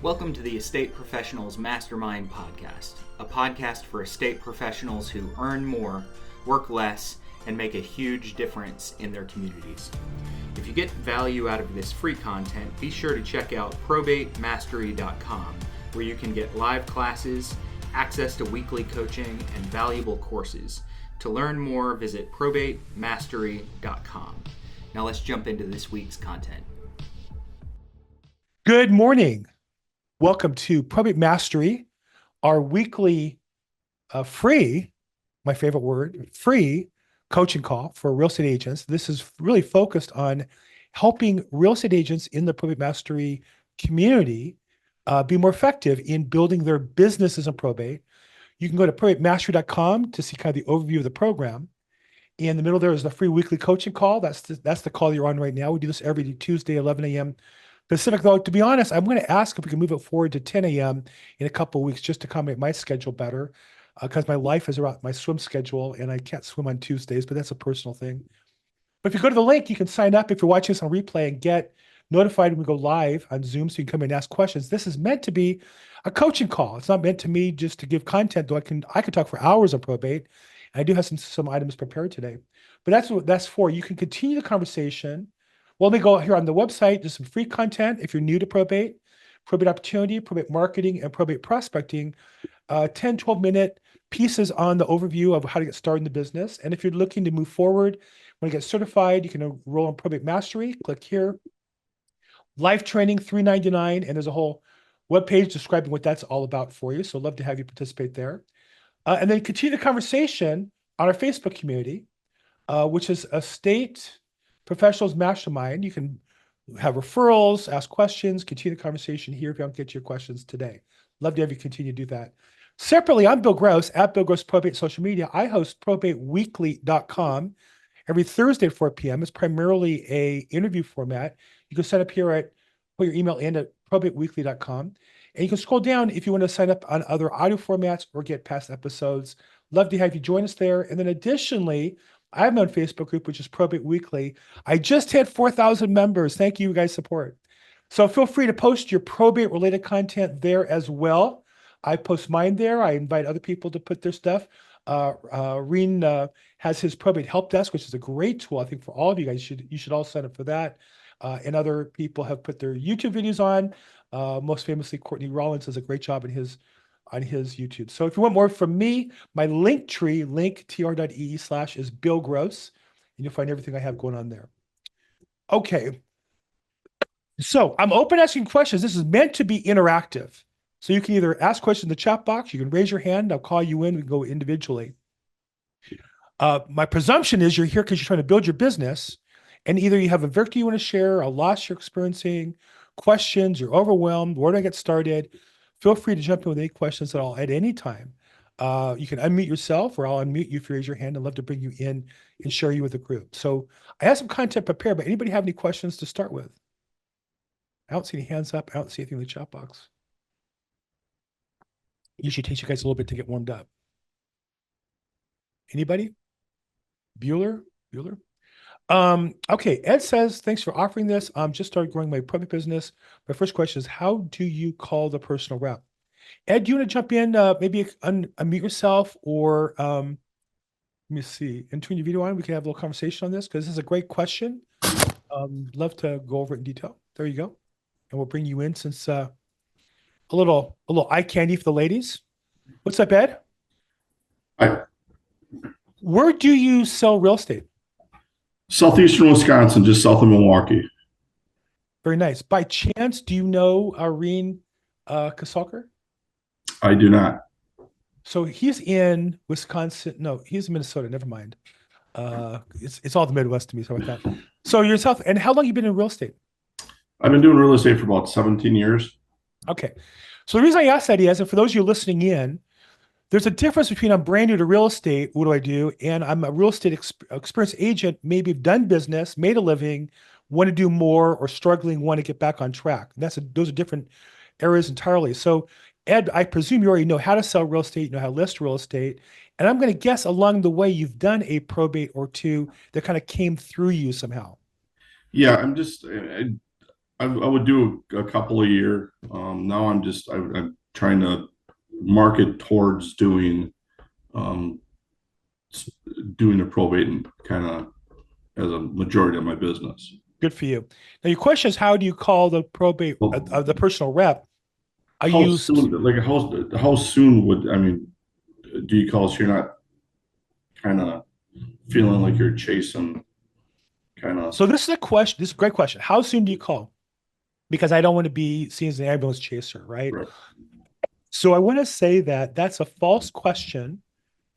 Welcome to the Estate Professionals Mastermind podcast, a podcast for estate professionals who earn more, work less, and make a huge difference in their communities. If you get value out of this free content, be sure to check out ProbateMastery.com, where you can get live classes, access to weekly coaching, and valuable courses. To learn more, visit ProbateMastery.com. Now let's jump into this week's content. Good morning. Welcome to Probate Mastery, our weekly free, my favorite word, free coaching call for real estate agents. This is really focused on helping real estate agents in the Probate Mastery community be more effective in building their businesses in probate. You can go to ProbateMastery.com to see kind of the overview of the program. In the middle there is the free weekly coaching call. That's the call you're on right now. We do this every Tuesday, 11 a.m. Pacific. Though, to be honest, I'm going to ask if we can move it forward to 10 a.m. in a couple of weeks just to accommodate my schedule better, because my life is around my swim schedule and I can't swim on Tuesdays, but that's a personal thing. But if you go to the link, you can sign up if you're watching this on replay and get notified when we go live on Zoom, so you can come in and ask questions. This is meant to be a coaching call. It's not meant to me just to give content, though I can talk for hours on probate. And I do have some items prepared today. But that's what that's for. You can continue the conversation. Well, let me go here on the website. There's some free content if you're new to probate opportunity, probate marketing, and probate prospecting. 10, 12-minute pieces on the overview of how to get started in the business. And if you're looking to move forward, want to get certified, you can enroll in Probate Mastery. Click here. Live training, $3.99, and there's a whole webpage describing what that's all about for you. So I'd love to have you participate there. And then continue the conversation on our Facebook community, which is Estate Professionals Mastermind. You can have referrals, ask questions, continue the conversation here if you don't get to your questions today. Love to have you continue to do that. Separately, I'm Bill Gross at Bill Gross Probate Social Media. I host probateweekly.com every Thursday at 4 p.m. It's primarily a interview format. You can sign up here put your email in at probateweekly.com. And you can scroll down if you want to sign up on other audio formats or get past episodes. Love to have you join us there. And then additionally, I have my own Facebook group, which is Probate Weekly. I just hit 4,000 members. Thank you guys' support. So feel free to post your probate-related content there as well. I post mine there. I invite other people to put their stuff. Reen has his probate help desk, which is a great tool, I think, for all of you guys. You should all sign up for that. And other people have put their YouTube videos on. Most famously, Courtney Rollins does a great job on his YouTube. So if you want more from me, my link tree, linktr.ee/ is Bill Gross, and you'll find everything I have going on there. Okay. So I'm open asking questions. This is meant to be interactive. So you can either ask questions in the chat box, you can raise your hand, I'll call you in, we can go individually. My presumption is you're here because you're trying to build your business, and either you have a victory you want to share, a loss you're experiencing, questions, you're overwhelmed, where do I get started? Feel free to jump in with any questions at all at any time. You can unmute yourself, or I'll unmute you if you raise your hand. I'd love to bring you in and share you with the group. So I have some content prepared, but anybody have any questions to start with? I don't see any hands up. I don't see anything in the chat box. Usually takes you guys a little bit to get warmed up. Anybody? Bueller? Okay, Ed says, thanks for offering this. Just started growing my probate business. My first question is, how do you call the personal rep? Ed, do you want to jump in, maybe unmute yourself, or let me see, and turn your video on. We can have a little conversation on this, because this is a great question. Love to go over it in detail. There you go. And we'll bring you in since a little eye candy for the ladies. What's up, Ed? Hi. Where do you sell real estate? Southeastern Wisconsin, just south of Milwaukee. Very nice. By chance, do you know Reen Kasalker? I do not. So he's in Wisconsin. No, he's in Minnesota. Never mind. It's all the Midwest to me. Sorry about that. So you're south. And how long have you been in real estate? I've been doing real estate for about 17 years. Okay. So the reason I asked that is, and for those of you listening in, there's a difference between I'm brand new to real estate, what do I do? And I'm a real estate experienced agent, maybe have done business, made a living, want to do more, or struggling, want to get back on track. Those are different areas entirely. So Ed, I presume you already know how to sell real estate, you know how to list real estate. And I'm going to guess along the way, you've done a probate or two that kind of came through you somehow. Yeah, I would do a couple a year. Now I'm trying to market towards um, doing a probate and kind of as a majority of my business. Good for you. Now, your question is, how do you call the probate Well, the personal rep? Are how you soon, like how soon would, I mean, do you call so you're not kind of feeling like you're chasing kind of, so this is a question. This is a great question. How soon do you call? Because I don't want to be seen as an ambulance chaser, right? right, So I want to say that that's a false question.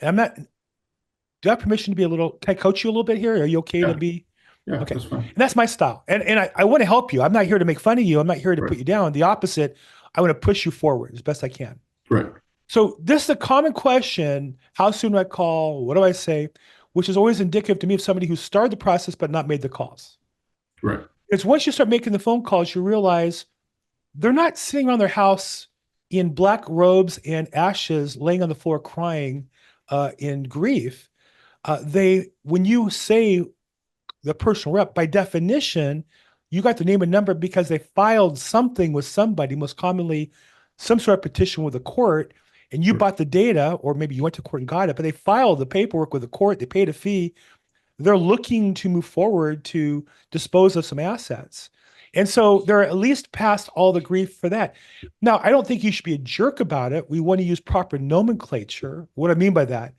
And I'm not. Do I have permission to be a little? Can I coach you a little bit here? Are you okay to yeah, be? yeah, Okay. that's fine. And that's my style. And I want to help you. I'm not here to make fun of you. I'm not here to Right, put you down. The opposite. I want to push you forward as best I can. right, So this is a common question. How soon do I call? What do I say? Which is always indicative to me of somebody who started the process but not made the calls. right, It's once you start making the phone calls, you realize they're not sitting around their house in black robes and ashes, laying on the floor crying in grief. When you say the personal rep, by definition, you got the name and number because they filed something with somebody, most commonly some sort of petition with a court, and you right, bought the data, or maybe you went to court and got it, but they filed the paperwork with the court, they paid a fee. They're looking to move forward to dispose of some assets. And so they're at least past all the grief for that. Now, I don't think you should be a jerk about it. We want to use proper nomenclature. What I mean by that,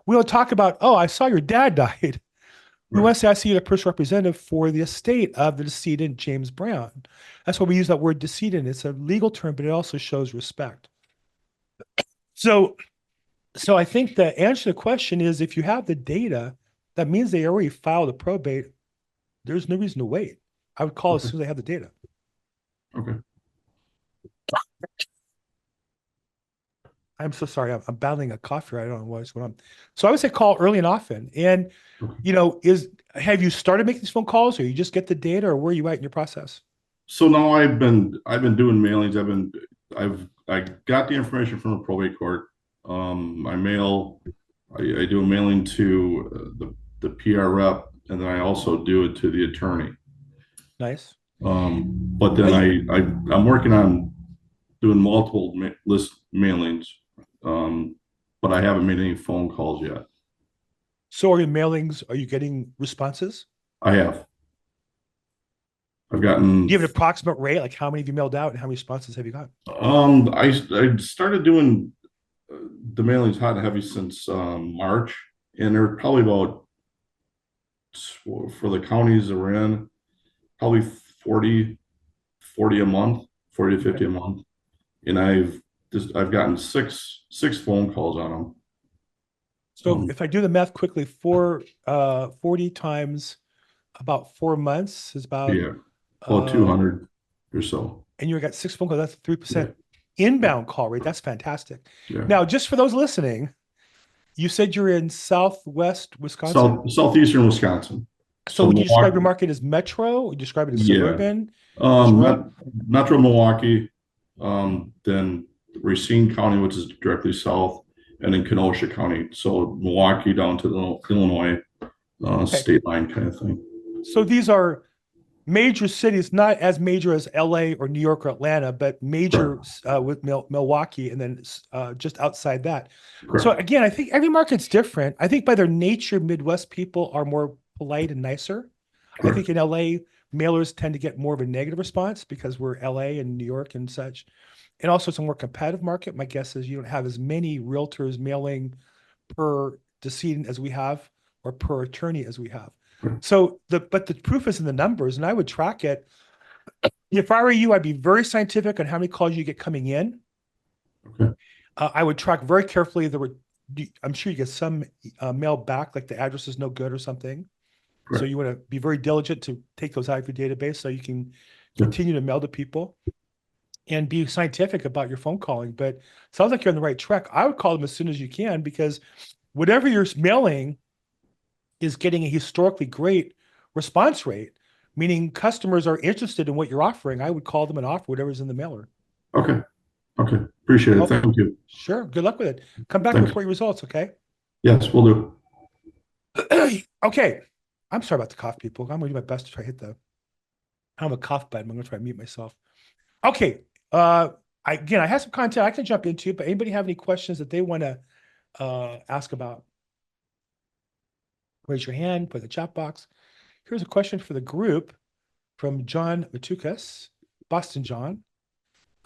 we don't talk about, oh, I saw your dad died. We right. want to say, I see you the personal representative for the estate of the decedent James Brown. That's why we use that word decedent. It's a legal term, but it also shows respect. So, so I think the answer to the question is, if you have the data, that means they already filed a probate. There's no reason to wait. I would call as Okay, soon as I have the data. okay. I'm so sorry. I'm battling a cough here. I don't know what's going on. So I would say call early and often. And, Okay. have you started making these phone calls, or you just get the data, or where are you at in your process? So now I've been doing mailings. I got the information from a probate court. I do a mailing to the PR rep, and then I also do it to the attorney. Nice. But then I'm working on doing multiple list mailings, but I haven't made any phone calls yet. So are your mailings, are you getting responses? I have. I've Do gotten. you have an approximate rate? Like how many have you mailed out and how many responses have you got? I started doing the mailings hot and heavy since March, and they're probably about, for the counties that we're in, probably 40 a month, 40 to 50 Okay. a month. And I've gotten six phone calls on them. So if I do the math quickly, 40 times about 4 months is about, Yeah, about uh, 200 or so. and you got six phone calls, that's Yeah, 3% inbound call rate. That's fantastic. yeah. Now, just for those listening, you said you're in Southwest Wisconsin. Southeastern Wisconsin. So So would you describe your Milwaukee, market as metro? Would you describe it as yeah. suburban, as rural? Metro Milwaukee, then Racine County, which is directly south, and then Kenosha County. So Milwaukee down to the Illinois Okay. state line kind of thing. So these are major cities, not as major as LA or New York or Atlanta, but major Correct. with Milwaukee, and then just outside that. So Correct. again, I think every market's different. I think by their nature, Midwest people are more polite and nicer. I think Correct. in LA, mailers tend to get more of a negative response because we're LA and New York and such. And also it's a more competitive market. My guess is you don't have as many realtors mailing per decedent as we have, or per attorney as we have. Correct. So but the proof is in the numbers, and I would track it. If I were you, I'd be very scientific on how many calls you get coming in. Okay. I would track very carefully. I'm sure you get some mail back, like the address is no good or something. So Correct. you want to be very diligent to take those out of your database so you can Yeah. continue to mail to people and be scientific about your phone calling. But it sounds like you're on the right track. I would call them as soon as you can, because whatever you're mailing is getting a historically great response rate, meaning customers are interested in what you're offering. I would call them and offer whatever's in the mailer. Okay. Okay. Appreciate it. Okay, Thank you. sure. Good luck with it. Come back and Thanks. report your results, okay? Yes, we'll do. Okay. I'm sorry about the cough, people. I'm going to do my best to try to hit the I have a cough button. I'm going to try to mute myself. Okay. I have some content I can jump into, but anybody have any questions that they want to ask about? Raise your hand, put in the chat box. Here's a question for the group from John Matukas, Boston John.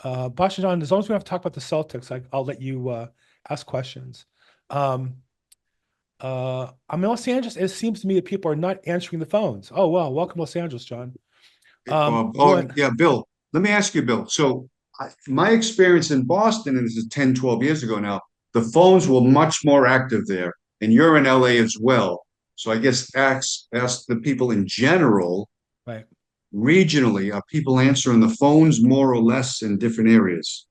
Boston John, as long as we don't have to talk about the Celtics, I'll let you ask questions. I'm in Los Angeles. It seems to me that people are not answering the phones. Oh, well, welcome to Los Angeles, John. Yeah, Bill, let me ask you, Bill. So my experience in Boston, and this is 10, 12 years ago now, the phones were much more active there, and you're in LA as well. So I guess ask the people in general, Right. regionally, are people answering the phones more or less in different areas?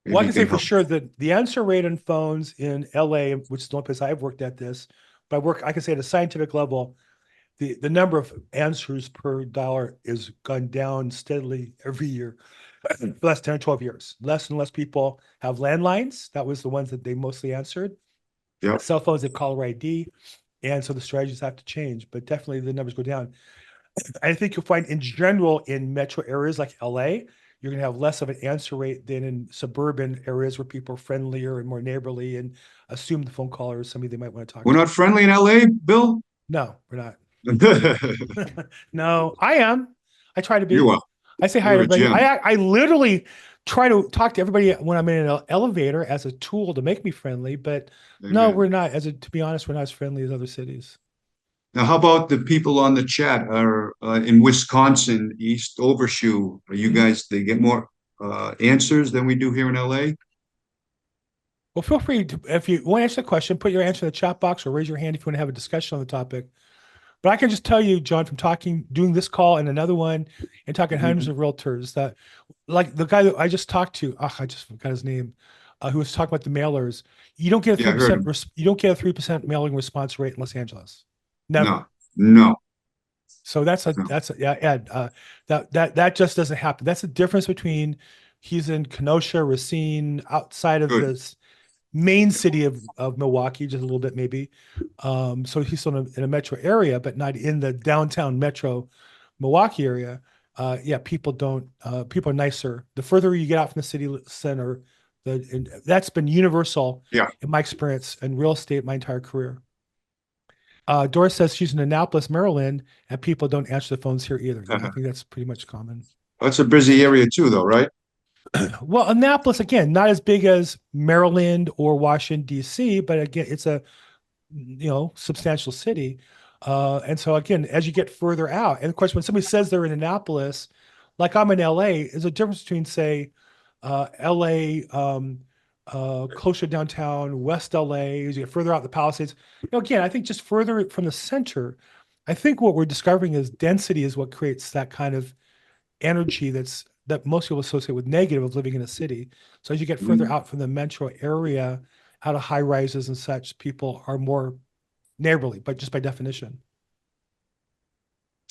Well, I Maybe can you say for help. sure that the answer rate on phones in LA, which is the only place I've worked at this, but I can say at a scientific level, the number of answers per dollar is gone down steadily every year for the last 10 or 12 years. Less and less people have landlines. That was the ones that they mostly answered. Yeah. Cell phones have caller ID. And so the strategies have to change, but definitely the numbers go down. I think you'll find in general in metro areas like LA, you're going to have less of an answer rate than in suburban areas where people are friendlier and more neighborly and assume the phone caller is somebody they might want to talk We're to. not friendly in LA, Bill? No, we're not. No, I am. I try to be. You are. I say hi to You're a everybody. gem. I literally try to talk to everybody when I'm in an elevator as a tool to make me friendly, but no, Amen. we're not. To be honest, we're not as friendly as other cities. Now, how about the people on the chat are in Wisconsin, East Overshoe? Are you guys, they get more answers than we do here in LA? Well, feel free to, if you want to answer the question, put your answer in the chat box or raise your hand if you want to have a discussion on the topic. But I can just tell you, John, from doing this call and another one and talking hundreds of realtors that, like the guy that I just talked to, I just forgot his name, who was talking about the mailers. You don't get a 3%, you don't get a 3% mailing response rate in Los Angeles. Never. No. So that just doesn't happen. That's the difference between he's in Kenosha, Racine, outside of this main city of Milwaukee, just a little bit maybe. So he's still in a metro area, but not in the downtown metro Milwaukee area. People are nicer. The further you get out from the city center, that's been universal in my experience in real estate my entire career. Doris says she's in Annapolis, Maryland, and people don't answer the phones here either. I think that's pretty much common. That's a busy area too, though, right? Well, Annapolis, again, not as big as Maryland or Washington, D.C., but again, it's a substantial city. And so again, as you get further out, and of course, when somebody says they're in Annapolis, like I'm in LA, there's a difference between, say, LA, closer downtown, West LA, as you get further out the Palisades. Again, I think just further from the center, I think what we're discovering is density is what creates that kind of energy that most people associate with negative of living in a city. So as you get further out from the metro area, out of high rises and such, people are more neighborly, but just by definition.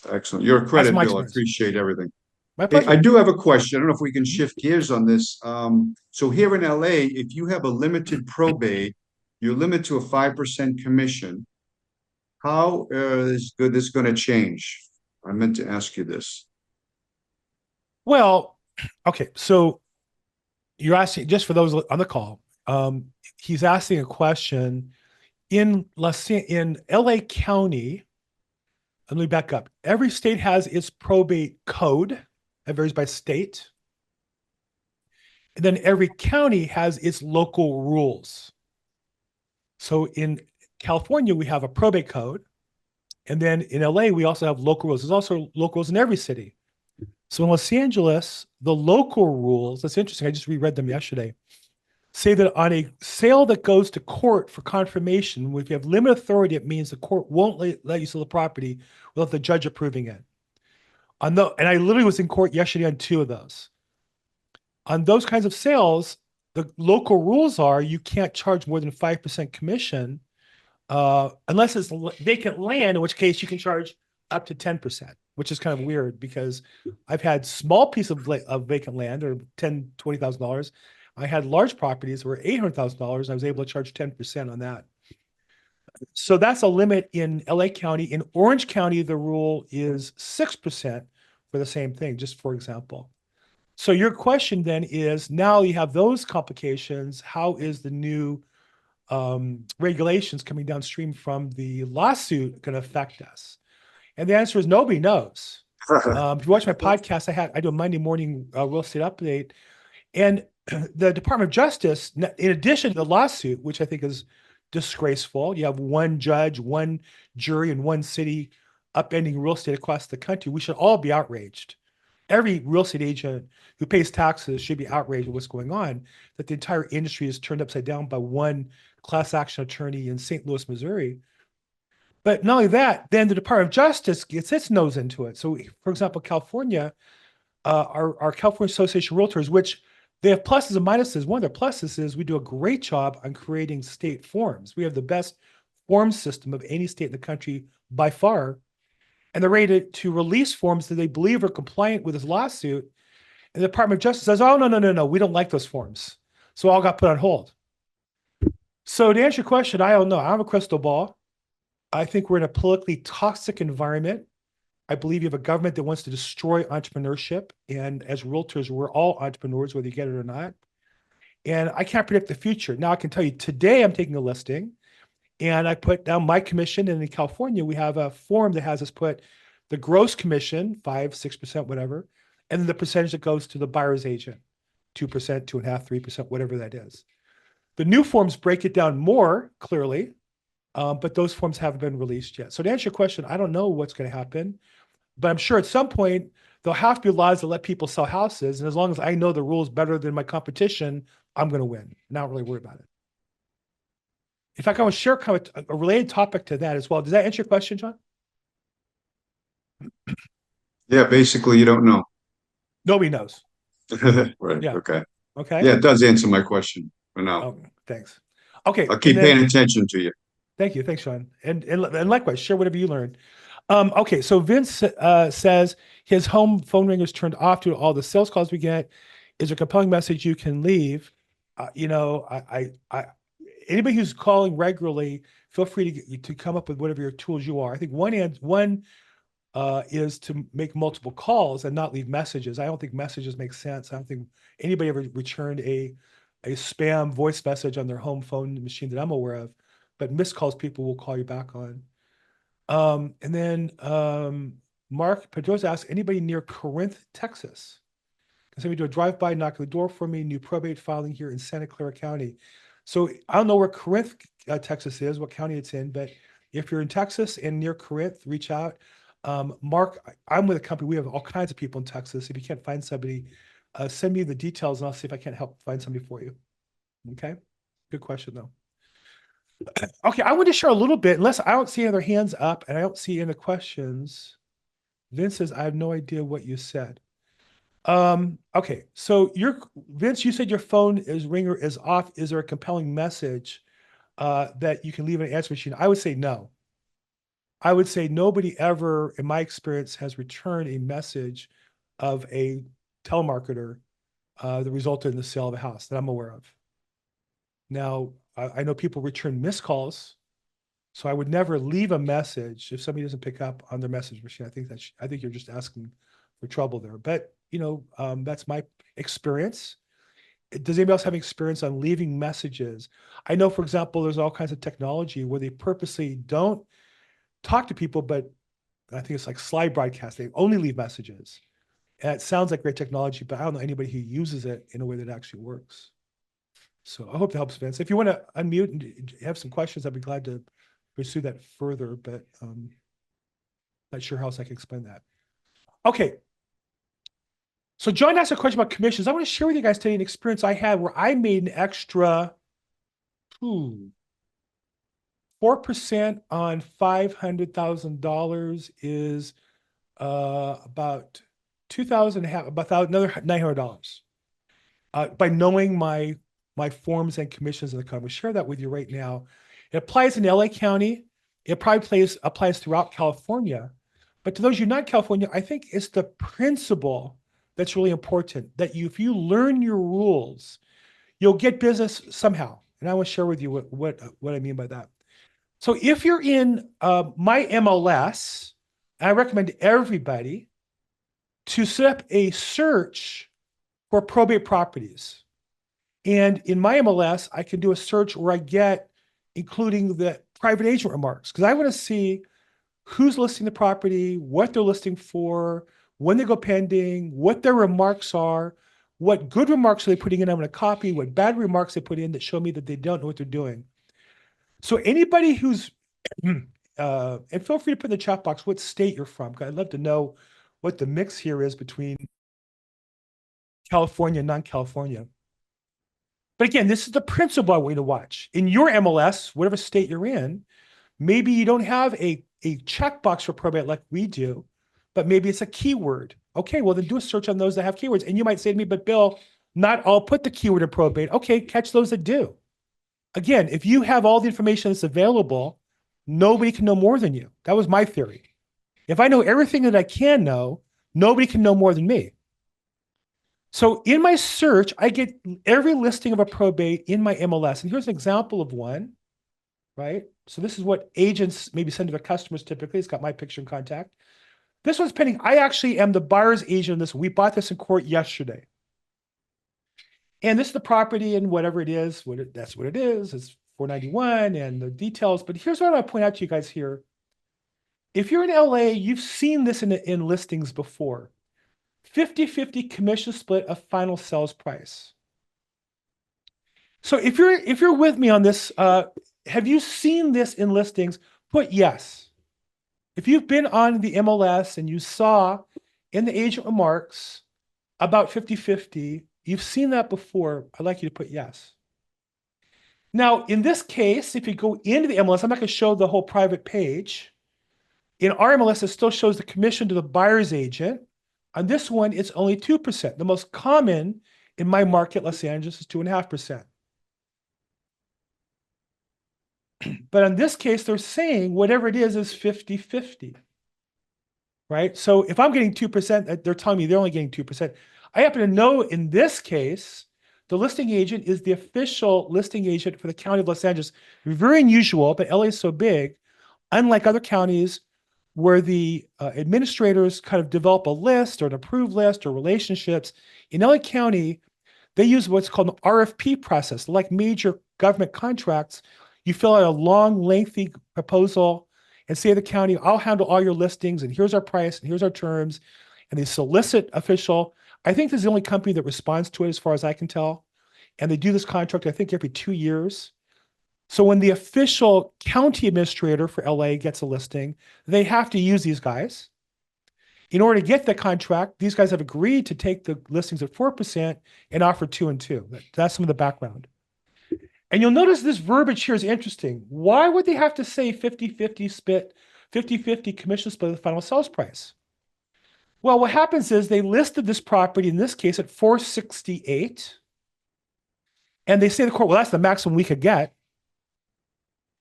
Excellent. You're a credit, Bill. I appreciate everything. My pleasure. Hey, I do have a question. I don't know if we can shift gears on this. So here in LA, if you have a limited probate, you're limited to a 5% commission. How is this going to change? I meant to ask you this. Well, okay. So you're asking, just for those on the call, he's asking a question in LA County. Let me back up. Every state has its probate code. It varies by state. And then every county has its local rules. So in California, we have a probate code. And then in LA, we also have local rules. There's also local rules in every city. So in Los Angeles, the local rules, that's interesting, I just reread them yesterday, say that on a sale that goes to court for confirmation, if you have limited authority, it means the court won't let you sell the property without the judge approving it. And I literally was in court yesterday on 2 of those. On those kinds of sales, the local rules are you can't charge more than 5% commission unless it's vacant land, in which case you can charge up to 10%, which is kind of weird because I've had small piece of vacant land or $10,000, $20,000. I had large properties that were $800,000. I was able to charge 10% on that. So that's a limit in LA County. In Orange County, the rule is 6% for the same thing, just for example. So your question then is, now you have those complications. How is the new regulations coming downstream from the lawsuit going to affect us? And the answer is nobody knows. If you watch my podcast, I do a Monday morning real estate update, and the Department of Justice, in addition to the lawsuit, which I think is disgraceful, you have one judge, one jury in one city upending real estate across the country. We should all be outraged. Every real estate agent who pays taxes should be outraged at what's going on, that the entire industry is turned upside down by one class action attorney in St. Louis, Missouri. But not only that, then the Department of Justice gets its nose into it. So, for example, California, our California Association of Realtors, which they have pluses and minuses. One of their pluses is we do a great job on creating state forms. We have the best form system of any state in the country by far. And they're ready to release forms that they believe are compliant with this lawsuit. And the Department of Justice says, oh, no, we don't like those forms. So all got put on hold. So to answer your question, I don't know. I don't have a crystal ball. I think we're in a politically toxic environment. I believe you have a government that wants to destroy entrepreneurship. And as realtors, we're all entrepreneurs, whether you get it or not. And I can't predict the future. Now I can tell you today I'm taking a listing and I put down my commission. And in California, we have a form that has us put the gross commission, 5, 6%, whatever, and then the percentage that goes to the buyer's agent, 2%, 2.5%, 3%, whatever that is. The new forms break it down more clearly, but those forms haven't been released yet. So to answer your question, I don't know what's going to happen, but I'm sure at some point there'll have to be laws that let people sell houses. And as long as I know the rules better than my competition, I'm going to win. Not really worry about it. In fact, I want to share a related topic to that as well. Does that answer your question, John? Yeah, basically you don't know. Nobody knows. Right. Yeah. Okay. Okay. Yeah, it does answer my question for now. Oh, thanks. Okay. I'll keep paying attention to you. Thank you. Thanks, Sean. And likewise, share whatever you learned. Okay. So Vince says his home phone ring is turned off due to all the sales calls we get. Is there a compelling message you can leave? Anybody who's calling regularly, feel free to come up with whatever your tools you are. I think one is to make multiple calls and not leave messages. I don't think messages make sense. I don't think anybody ever returned a spam voice message on their home phone machine that I'm aware of, but missed calls people will call you back on. And then Mark Pedroza asks, anybody near Corinth, Texas? Can somebody do a drive-by, knock on the door for me? New probate filing here in Santa Clara County. So I don't know where Corinth, Texas is, what county it's in, but if you're in Texas and near Corinth, reach out. Mark, I'm with a company. We have all kinds of people in Texas. If you can't find somebody, send me the details and I'll see if I can't help find somebody for you. Okay. Good question though. Okay. I want to share a little bit, unless I don't see any other hands up and I don't see any questions. Vince says, I have no idea what you said. Okay. So Vince, you said your phone ringer is off. Is there a compelling message that you can leave in an answer machine? I would say no. I would say nobody ever, in my experience, has returned a message of a telemarketer that resulted in the sale of a house that I'm aware of. Now, I know people return missed calls, so I would never leave a message if somebody doesn't pick up on their message machine. I think you're just asking for trouble there. But that's my experience. Does anybody else have experience on leaving messages? I know, for example, there's all kinds of technology where they purposely don't talk to people, but I think it's like slide broadcast. They only leave messages. And it sounds like great technology, but I don't know anybody who uses it in a way that actually works. So I hope that helps, Vince. If you want to unmute and have some questions, I'd be glad to pursue that further, but not sure how else I can explain that. Okay. So John asked a question about commissions. I want to share with you guys today an experience I had where I made an extra 4% on $500,000 is about $2,000, about another $900 by knowing my forms and commissions in the company. Share that with you right now. It applies in LA County. It probably applies throughout California. But to those of you not in California, I think it's the principle that's really important, that if you learn your rules, you'll get business somehow. And I want to share with you what I mean by that. So if you're in my MLS, I recommend everybody to set up a search for probate properties. And in my MLS, I can do a search where I get, including the private agent remarks, because I want to see who's listing the property, what they're listing for, when they go pending, what their remarks are, what good remarks are they putting in I'm going to copy, what bad remarks they put in that show me that they don't know what they're doing. So anybody who's, and feel free to put in the chat box what state you're from, because I'd love to know what the mix here is between California and non-California. But again, this is the principal way to watch. In your MLS, whatever state you're in, maybe you don't have a checkbox for probate like we do, but maybe it's a keyword. Okay, well then do a search on those that have keywords. And you might say to me, but Bill, not all put the keyword in probate. Okay, catch those that do. Again, if you have all the information that's available, nobody can know more than you. That was my theory. If I know everything that I can know, nobody can know more than me. So in my search, I get every listing of a probate in my MLS. And here's an example of one, right? So this is what agents maybe send to their customers typically. It's got my picture and contact. This one's pending. I actually am the buyer's agent in this. We bought this in court yesterday. And this is the property and whatever it is, that's what it is. It's 491 and the details. But here's what I point out to you guys here. If you're in LA, you've seen this in listings before. 50-50 commission split of final sales price. So if you're with me on this, have you seen this in listings? Put yes. If you've been on the MLS and you saw in the agent remarks about 50-50, you've seen that before, I'd like you to put yes. Now, in this case, if you go into the MLS, I'm not going to show the whole private page. In our MLS, it still shows the commission to the buyer's agent. On this one, it's only 2%. The most common in my market, Los Angeles, is 2.5%. But in this case, they're saying whatever it is 50-50, right? So if I'm getting 2%, they're telling me they're only getting 2%. I happen to know in this case, the listing agent is the official listing agent for the county of Los Angeles. Very unusual, but LA is so big. Unlike other counties where the administrators kind of develop a list or an approved list or relationships, in LA County, they use what's called an RFP process. Like major government contracts, you fill out a long, lengthy proposal and say to the county, I'll handle all your listings and here's our price and here's our terms. And they solicit official. I think this is the only company that responds to it as far as I can tell. And they do this contract, I think, every 2 years. So when the official county administrator for LA gets a listing, they have to use these guys. In order to get the contract, these guys have agreed to take the listings at 4% and offer 2 and 2. That's some of the background. And you'll notice this verbiage here is interesting. Why would they have to say 50-50 split, 50-50 commission split of the final sales price? Well, what happens is they listed this property, in this case, at 468. And they say to the court, well, that's the maximum we could get.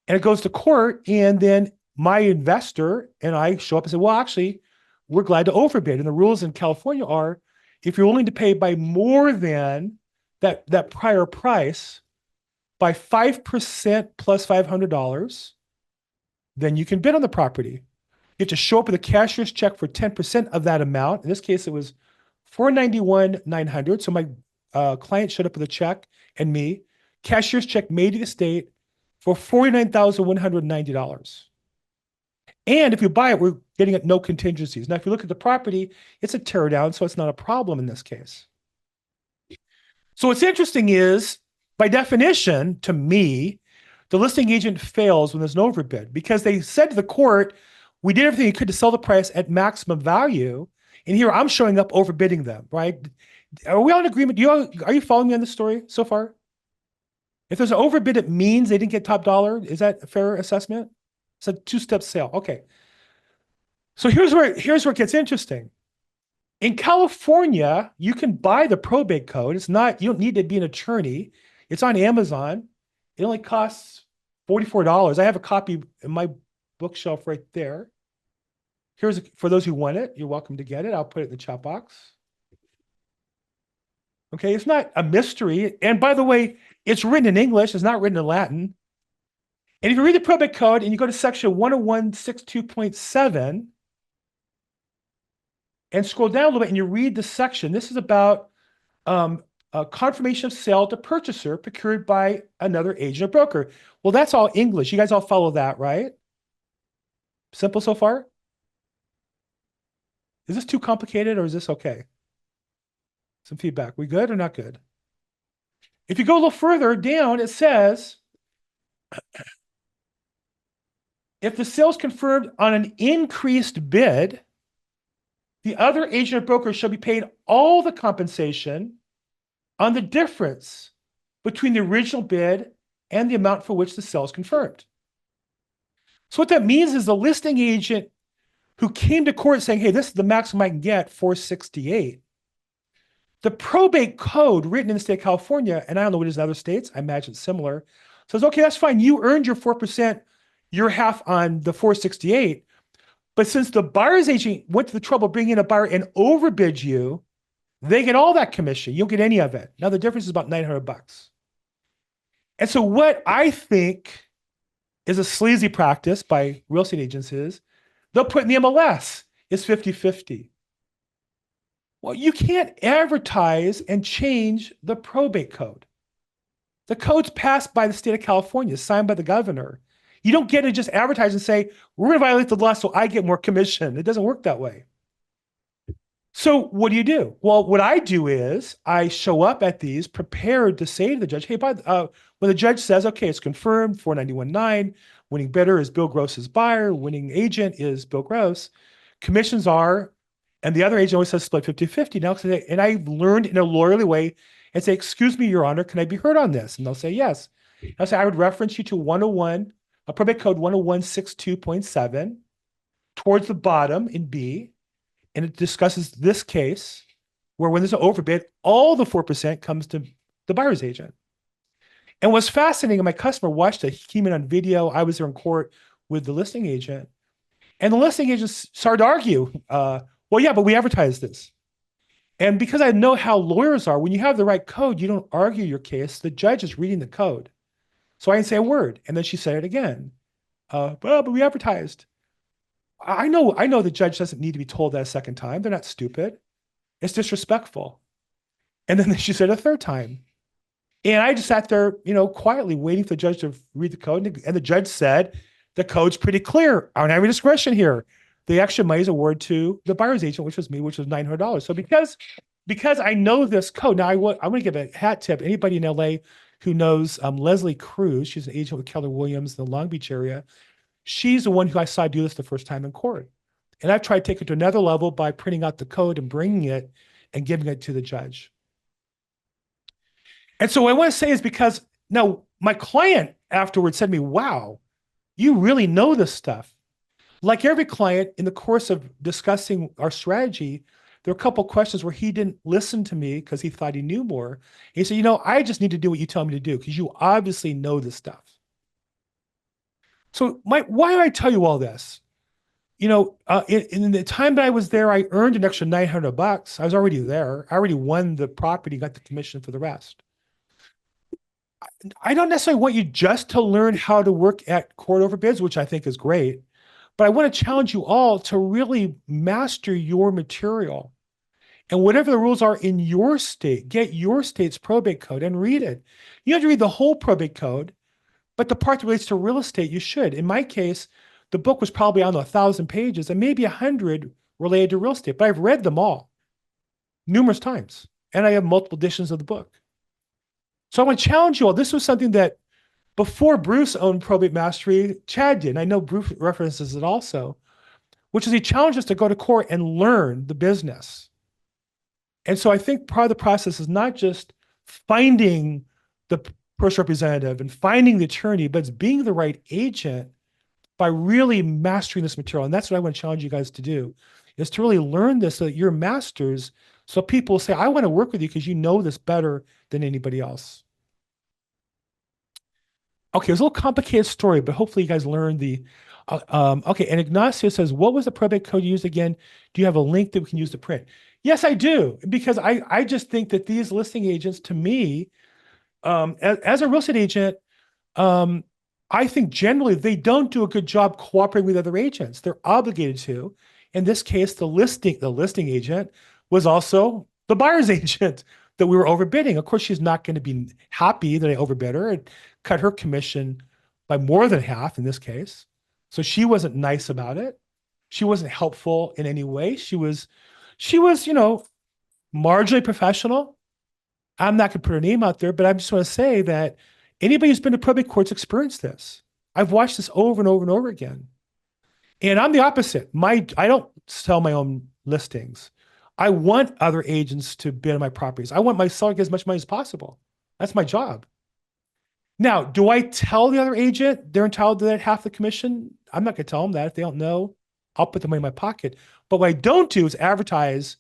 And it goes to court, and then my investor and I show up and say, well, actually, we're glad to overbid. And the rules in California are, if you're willing to pay by more than that prior price, by 5% plus $500, then you can bid on the property. You have to show up with a cashier's check for 10% of that amount. In this case, it was $491,900. So my client showed up with a check and me. Cashier's check made to the state for $49,190. And if you buy it, we're getting at no contingencies. Now, if you look at the property, it's a tear down, so it's not a problem in this case. So what's interesting is, by definition, to me, the listing agent fails when there's an overbid because they said to the court, we did everything we could to sell the price at maximum value. And here I'm showing up overbidding them, right? Are we all in agreement? Are you following me on this story so far? If there's an overbid, it means they didn't get top dollar. Is that a fair assessment? It's a two-step sale. Okay. So here's where it gets interesting. In California, you can buy the probate code. You don't need to be an attorney. It's on Amazon. It only costs $44. I have a copy in my bookshelf right there. For those who want it, you're welcome to get it. I'll put it in the chat box. Okay, it's not a mystery. And by the way, it's written in English. It's not written in Latin. And if you read the probate code and you go to section 101.62.7, and scroll down a little bit and you read the section. This is about a confirmation of sale to purchaser procured by another agent or broker. Well, that's all English. You guys all follow that, right? Simple so far? Is this too complicated or is this okay? Some feedback. We good or not good? If you go a little further down, it says, if the sale is confirmed on an increased bid, the other agent or broker shall be paid all the compensation on the difference between the original bid and the amount for which the sale is confirmed. So what that means is the listing agent who came to court saying, hey, this is the maximum I can get, $468. The probate code written in the state of California, and I don't know what it is in other states, I imagine it's similar, says, okay, that's fine. You earned your 4%, your half on the $468. But since the buyer's agent went to the trouble of bringing in a buyer and overbid you, they get all that commission. You don't get any of it. Now the difference is about $900. And so what I think is a sleazy practice by real estate agents is they'll put in the MLS, it's 50-50. Well, you can't advertise and change the probate code. The code's passed by the state of California, signed by the governor. You don't get to just advertise and say, we're going to violate the law so I get more commission. It doesn't work that way. So what do? Well, what I do is I show up at these prepared to say to the judge, hey, when the judge says, okay, it's confirmed, 491.9, winning bidder is Bill Gross's buyer, winning agent is Bill Gross, commissions are, and the other agent always says split 50-50. Now, and I've learned in a lawyerly way and say, excuse me, Your Honor, can I be heard on this? And they'll say, yes. I'll say, I would reference you to 101, probate code 10162.7 towards the bottom in B. And it discusses this case where when there's an overbid, all the 4% comes to the buyer's agent. And what's fascinating, my customer watched it. He came in on video. I was there in court with the listing agent. And the listing agent started to argue, well, yeah, but we advertised this. And because I know how lawyers are, when you have the right code, you don't argue your case. The judge is reading the code. So I didn't say a word. And then she said it again. But we advertised. I know the judge doesn't need to be told that a second time. They're not stupid. It's disrespectful. And then she said a third time. And I just sat there, quietly waiting for the judge to read the code. And the judge said, the code's pretty clear. I don't have any discretion here. The extra money is awarded to the buyer's agent, which was me, which was $900. So because I know this code, now I'm going to give a hat tip. Anybody in LA who knows Leslie Cruz, she's an agent with Keller Williams in the Long Beach area. She's the one who I saw do this the first time in court. And I've tried to take it to another level by printing out the code and bringing it and giving it to the judge. And so what I want to say is because now my client afterwards said to me, wow, you really know this stuff. Like every client, in the course of discussing our strategy, there were a couple of questions where he didn't listen to me because he thought he knew more. He said, I just need to do what you tell me to do because you obviously know this stuff. So why do I tell you all this? In the time that I was there, I earned an extra $900. I was already there. I already won the property, got the commission for the rest. I don't necessarily want you just to learn how to work at court overbids, which I think is great, but I want to challenge you all to really master your material. And whatever the rules are in your state, get your state's probate code and read it. You have to read the whole probate code, but the part that relates to real estate, you should. In my case, the book was probably on 1,000 pages and maybe 100 related to real estate, but I've read them all numerous times. And I have multiple editions of the book. So I want to challenge you all. This was something that before Bruce owned Probate Mastery, Chad did. And I know Bruce references it also, which is he challenged us to go to court and learn the business. And so I think part of the process is not just finding the personal representative and finding the attorney, but it's being the right agent by really mastering this material. And that's what I want to challenge you guys to do, is to really learn this so that you're masters. So people say, I want to work with you because you know this better than anybody else. Okay, it's a little complicated story, but hopefully you guys learned the, okay, and Ignacio says, what was the probate code you used again? Do you have a link that we can use to print? Yes, I do, because I just think that these listing agents, to me, as a real estate agent, I think generally they don't do a good job cooperating with other agents. They're obligated to. In this case, the listing agent was also the buyer's agent that we were overbidding. Of course, she's not going to be happy that I overbid her and cut her commission by more than half in this case. So she wasn't nice about it. She wasn't helpful in any way. She was, marginally professional. I'm not going to put her name out there, but I just want to say that anybody who's been to probate courts experienced this. I've watched this over and over and over again. And I'm the opposite. I don't sell my own listings. I want other agents to bid on my properties. I want my seller to get as much money as possible. That's my job. Now, do I tell the other agent they're entitled to that half the commission? I'm not going to tell them that. If they don't know, I'll put the money in my pocket. But what I don't do is advertise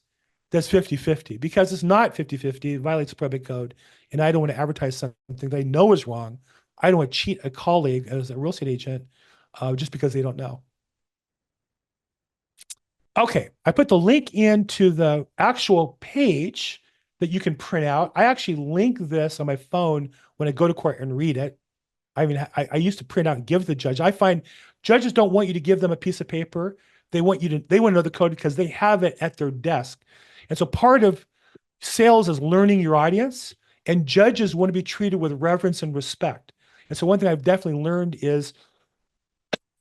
that's 50-50, because it's not 50-50. It violates the probate code. And I don't want to advertise something that I know is wrong. I don't want to cheat a colleague as a real estate agent just because they don't know. Okay, I put the link into the actual page that you can print out. I actually link this on my phone when I go to court and read it. I used to print out and give the judge. I find judges don't want you to give them a piece of paper. They want to know the code because they have it at their desk. And so part of sales is learning your audience, and judges want to be treated with reverence and respect. And so one thing I've definitely learned is,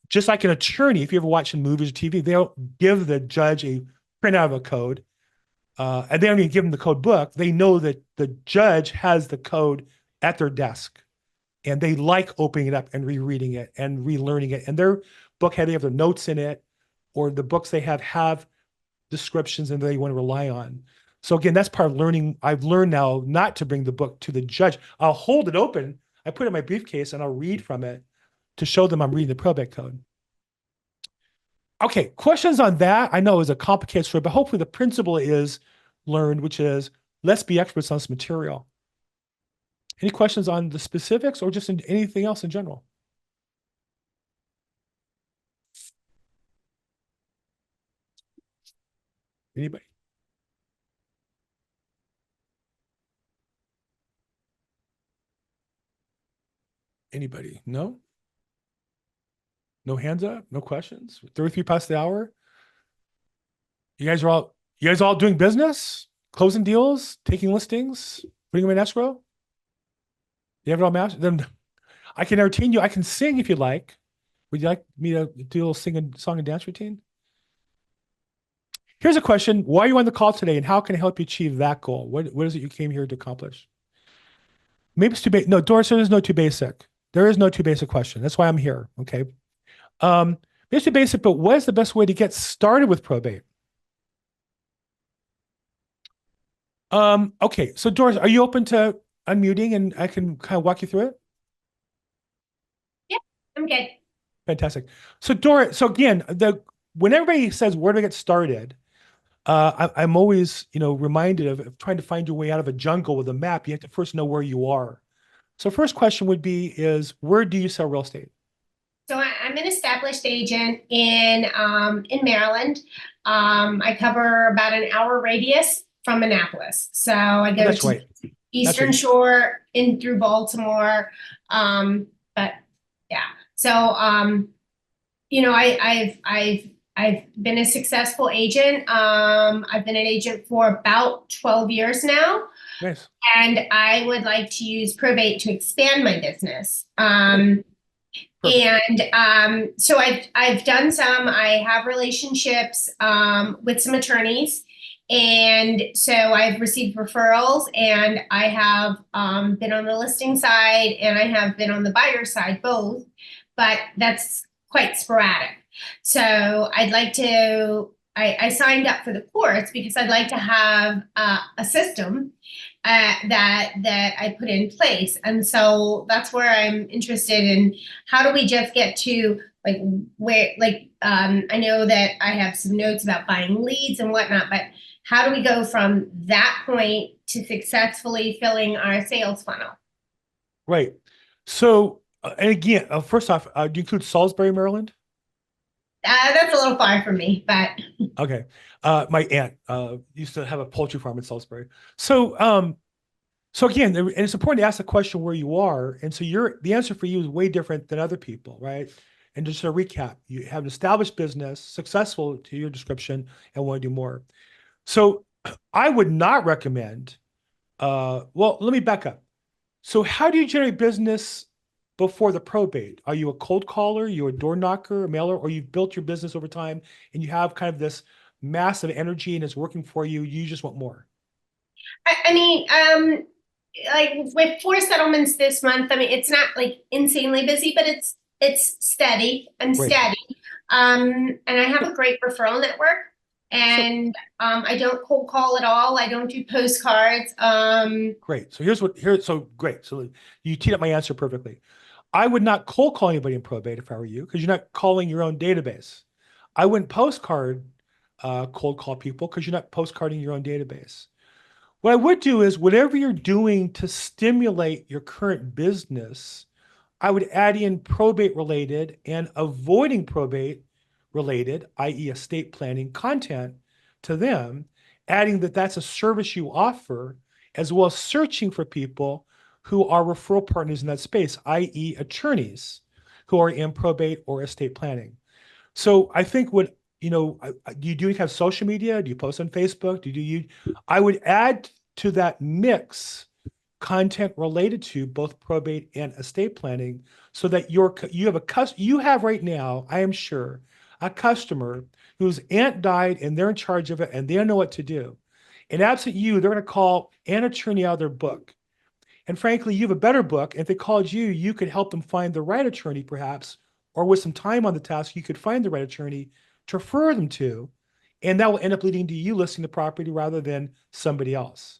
just like an attorney, if you ever watch in movies or TV, they'll give the judge a printout of a code, and they don't even give them the code book. They know that the judge has the code at their desk, and they like opening it up and rereading it and relearning it. And their book they have their notes in it, or the books they have descriptions and they want to rely on. So again, that's part of learning. I've learned now not to bring the book to the judge. I'll hold it open. I put it in my briefcase and I'll read from it to show them I'm reading the probate code. Okay, questions on that? I know it's a complicated story, but hopefully the principle is learned, which is let's be experts on this material. Any questions on the specifics or just in anything else in general? Anybody? Anybody? No? No hands up? No questions? 33 past the hour? You guys all doing business? Closing deals? Taking listings? Putting them in escrow? You have it all mastered? Then I can entertain you. I can sing if you'd like. Would you like me to do a little song and dance routine? Here's a question. Why are you on the call today, and how can I help you achieve that goal? What is it you came here to accomplish? Maybe it's too basic. No, Doris, there is no too basic. There is no too basic question. That's why I'm here, okay? It's too basic, but what is the best way to get started with probate? Okay, so Doris, are you open to unmuting and I can kind of walk you through it? Yeah, I'm good. Fantastic. So Doris, so again, when everybody says, where do I get started? I'm always, reminded of trying to find your way out of a jungle with a map. You have to first know where you are. So first question would be where do you sell real estate? So I'm an established agent in Maryland. I cover about an hour radius from Annapolis. So I go to Eastern Shore in through Baltimore. But yeah, so I've been a successful agent. I've been an agent for about 12 years now. Nice. And I would like to use probate to expand my business. So I've done some. I have relationships with some attorneys. And so I've received referrals, and I have been on the listing side and I have been on the buyer side, both, but that's quite sporadic. So I'd like to, I signed up for the course because I'd like to have a system that I put in place. And so that's where I'm interested in. How do we just get to I know that I have some notes about buying leads and whatnot, but how do we go from that point to successfully filling our sales funnel? Right. So, and again, first off, do you include Salisbury, Maryland? That's a little far from me, but. Okay. My aunt used to have a poultry farm in Salisbury. So again, and it's important to ask the question where you are. And so the answer for you is way different than other people, right? And just a recap, you have an established business, successful to your description, and want to do more. So I would not recommend, well, let me back up. So how do you generate business before the probate? Are you a cold caller? You a door knocker, a mailer, or you've built your business over time and you have kind of this massive energy and it's working for you? You just want more. I mean, like with 4 settlements this month, I mean, it's not like insanely busy, but it's steady. I'm Great. steady. And I have a great referral network. And I don't cold call at all. I don't do postcards. Great. So great. So you teed up my answer perfectly. I would not cold call anybody in probate if I were you, because you're not calling your own database. I wouldn't postcard cold call people because you're not postcarding your own database. What I would do is whatever you're doing to stimulate your current business, I would add in probate related and avoiding probate related, i.e. estate planning content to them, adding that that's a service you offer, as well as searching for people who are referral partners in that space, i.e. attorneys who are in probate or estate planning. So I think do you have social media? Do you post on Facebook? I would add to that mix content related to both probate and estate planning so that you have right now, I am sure, a customer whose aunt died and they're in charge of it and they don't know what to do. And absent you, they're going to call an attorney out of their book. And frankly, you have a better book. And if they called you, you could help them find the right attorney perhaps, or with some time on the task, you could find the right attorney to refer them to. And that will end up leading to you listing the property rather than somebody else.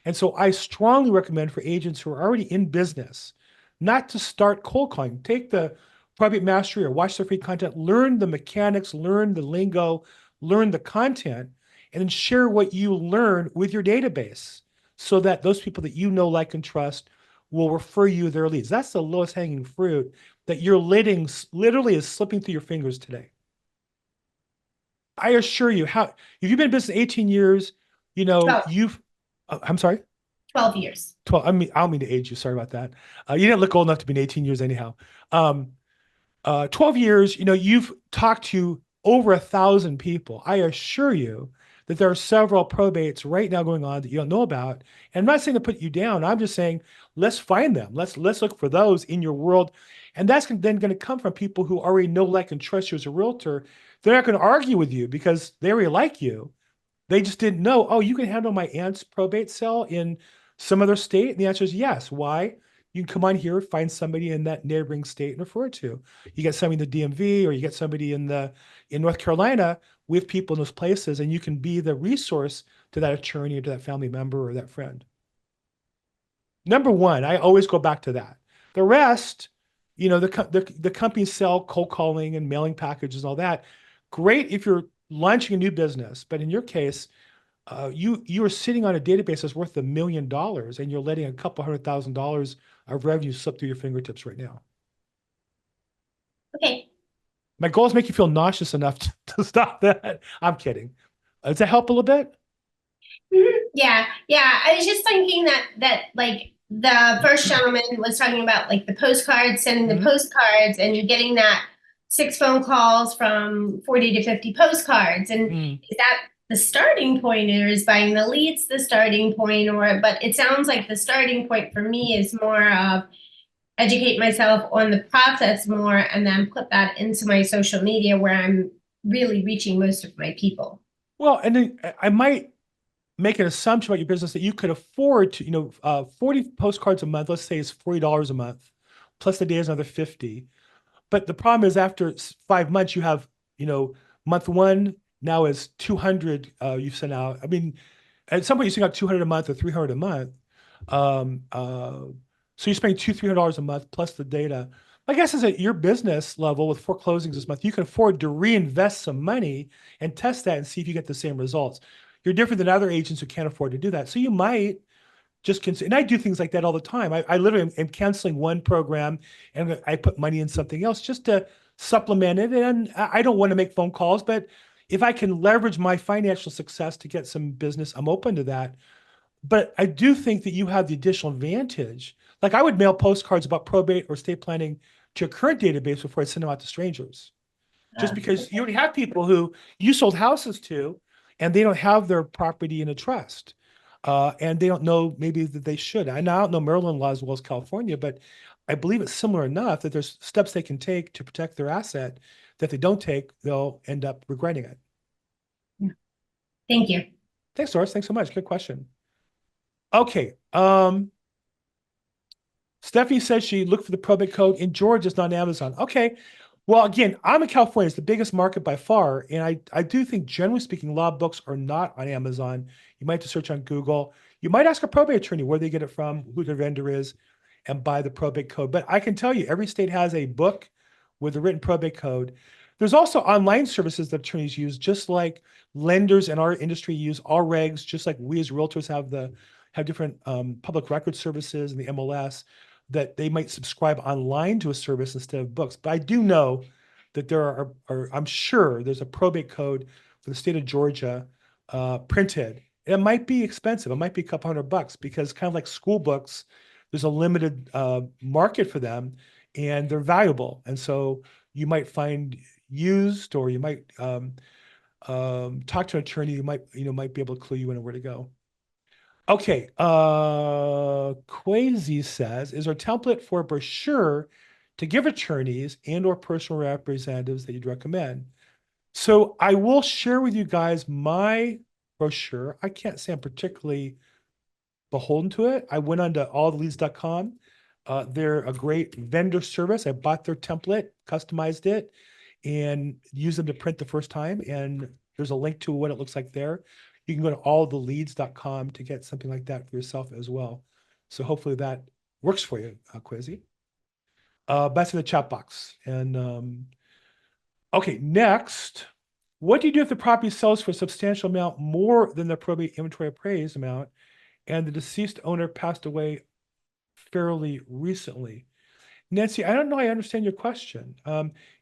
And so I strongly recommend for agents who are already in business, not to start cold calling. Take the Probate Mastery or watch the free content, learn the mechanics, learn the lingo, learn the content, and then share what you learn with your database so that those people that you know, like, and trust will refer you their leads. That's the lowest hanging fruit that you're literally is slipping through your fingers today. I assure you, if you've been in business 18 years, 12. I'm sorry? 12 years. 12. I don't mean to age you. Sorry about that. You didn't look old enough to be in 18 years anyhow. 12 years, you've talked to over 1,000 people. I assure you that there are several probates right now going on that you don't know about. And I'm not saying to put you down. I'm just saying, let's find them. Let's look for those in your world. And that's then going to come from people who already know, like, and trust you as a realtor. They're not going to argue with you because they already like you. They just didn't know, oh, you can handle my aunt's probate sale in some other state? And the answer is yes. Why? You can come on here, find somebody in that neighboring state and refer it to. You get somebody in the DMV or you get somebody in North Carolina with people in those places, and you can be the resource to that attorney or to that family member or that friend. Number one, I always go back to that. The rest, the companies sell cold calling and mailing packages and all that. Great if you're launching a new business, but in your case, you are sitting on a database that's worth $1 million, and you're letting a couple $100,000 of revenue slip through your fingertips right now. Okay. My goal is to make you feel nauseous enough to stop that. I'm kidding. Does that help a little bit? Mm-hmm. Yeah. I was just thinking that like the first gentleman was talking about like the postcards, sending the postcards, and you're getting that 6 phone calls from 40 to 50 postcards. And is that the starting point, or is buying the leads the starting point? But it sounds like the starting point for me is more of educate myself on the process more and then put that into my social media where I'm really reaching most of my people. Well, and then I might make an assumption about your business that you could afford to, 40 postcards a month, let's say is $40 a month, plus the day is another 50. But the problem is after 5 months, you have, month one now is 200 you've sent out. I mean, at some point you send out 200 a month or 300 a month. So you're spending $200-$300 a month plus the data. My guess is at your business level with 4 closings this month, you can afford to reinvest some money and test that and see if you get the same results. You're different than other agents who can't afford to do that. So you might just consider, and I do things like that all the time. I literally am canceling one program and I put money in something else just to supplement it. And I don't want to make phone calls, but if I can leverage my financial success to get some business, I'm open to that. But I do think that you have the additional advantage. Like I would mail postcards about probate or estate planning to your current database before I send them out to strangers. Just because you already have people who you sold houses to, and they don't have their property in a trust. And they don't know maybe that they should. I don't know Maryland law as well as California, but I believe it's similar enough that there's steps they can take to protect their asset that if they don't take, they'll end up regretting it. Thank you. Thanks, Doris. Thanks so much. Good question. Okay. Stephanie says she looked for the probate code in Georgia, it's not on Amazon. Okay. Well, again, I'm in California. It's the biggest market by far. And I do think, generally speaking, law books are not on Amazon. You might have to search on Google. You might ask a probate attorney where they get it from, who their vendor is, and buy the probate code. But I can tell you, every state has a book with a written probate code. There's also online services that attorneys use, just like lenders in our industry use our regs, just like we as realtors have different public record services and the MLS, that they might subscribe online to a service instead of books. But I do know that there are I'm sure there's a probate code for the state of Georgia printed. It might be expensive. It might be a couple $100 because, kind of like school books, there's a limited market for them and they're valuable. And so you might find used, or you might talk to an attorney who might be able to clue you in on where to go. Okay, Quasi says, is there a template for a brochure to give attorneys and or personal representatives that you'd recommend? So I will share with you guys my brochure. I can't say I'm particularly beholden to it. I went onto alltheleads.com. They're a great vendor service. I bought their template, customized it, and used them to print the first time. And there's a link to what it looks like there. You can go to alltheleads.com to get something like that for yourself as well. So hopefully that works for you, Quizzy. That's in the chat box. And okay, next, what do you do if the property sells for a substantial amount more than the probate inventory appraised amount, and the deceased owner passed away fairly recently? Nancy, I don't know I understand your question.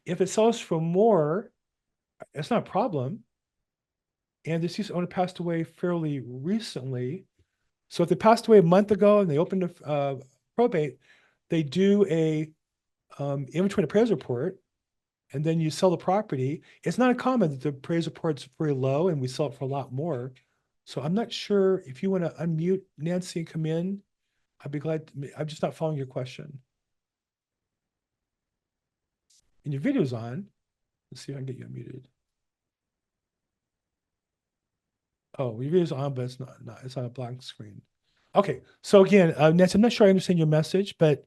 If it sells for more, it's not a problem. And the deceased owner passed away fairly recently. So if they passed away a month ago and they opened a probate, they do a inventory and appraisal report, and then you sell the property. It's not uncommon that the appraisal report's very low and we sell it for a lot more. So I'm not sure if you want to unmute Nancy and come in. I'd be glad I'm just not following your question. And your video's on. Let's see if I can get you unmuted. Oh, your video's on, but it's not it's on a blank screen. Okay, so again, Nancy, I'm not sure I understand your message, but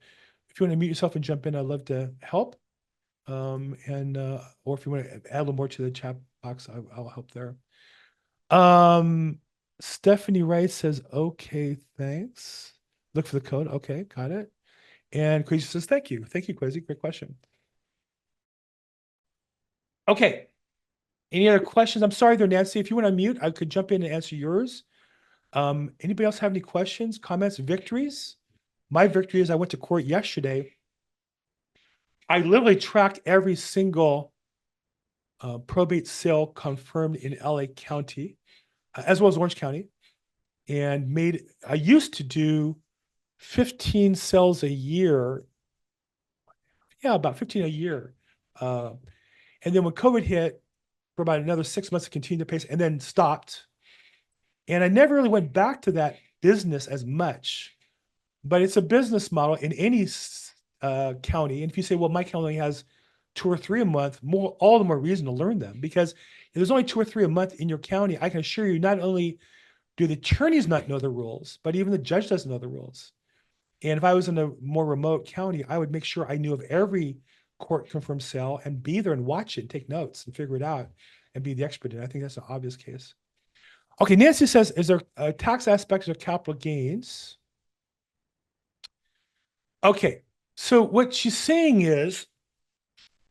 if you want to mute yourself and jump in, I'd love to help. Or if you want to add a little more to the chat box, I'll help there. Stephanie Wright says, okay, thanks. Look for the code. Okay, got it. And Quasi says, thank you. Thank you, Quasi. Great question. Okay. Any other questions? I'm sorry there, Nancy. If you want to unmute, I could jump in and answer yours. Anybody else have any questions, comments, victories? My victory is I went to court yesterday. I literally tracked every single probate sale confirmed in LA County, as well as Orange County, and I used to do 15 sales a year. Yeah, about 15 a year. And then when COVID hit, for about another 6 months, it continued the pace and then stopped. And I never really went back to that business as much, but it's a business model in any county. And if you say, well, my county only has 2 or 3 a month, all the more reason to learn them, because if there's only 2 or 3 a month in your county, I can assure you, not only do the attorneys not know the rules, but even the judge doesn't know the rules. And if I was in a more remote county, I would make sure I knew of every court confirmed sale and be there and watch it and take notes and figure it out and be the expert in it. I think that's an obvious case. Okay, Nancy says, is there tax aspects of capital gains? Okay, so what she's saying is,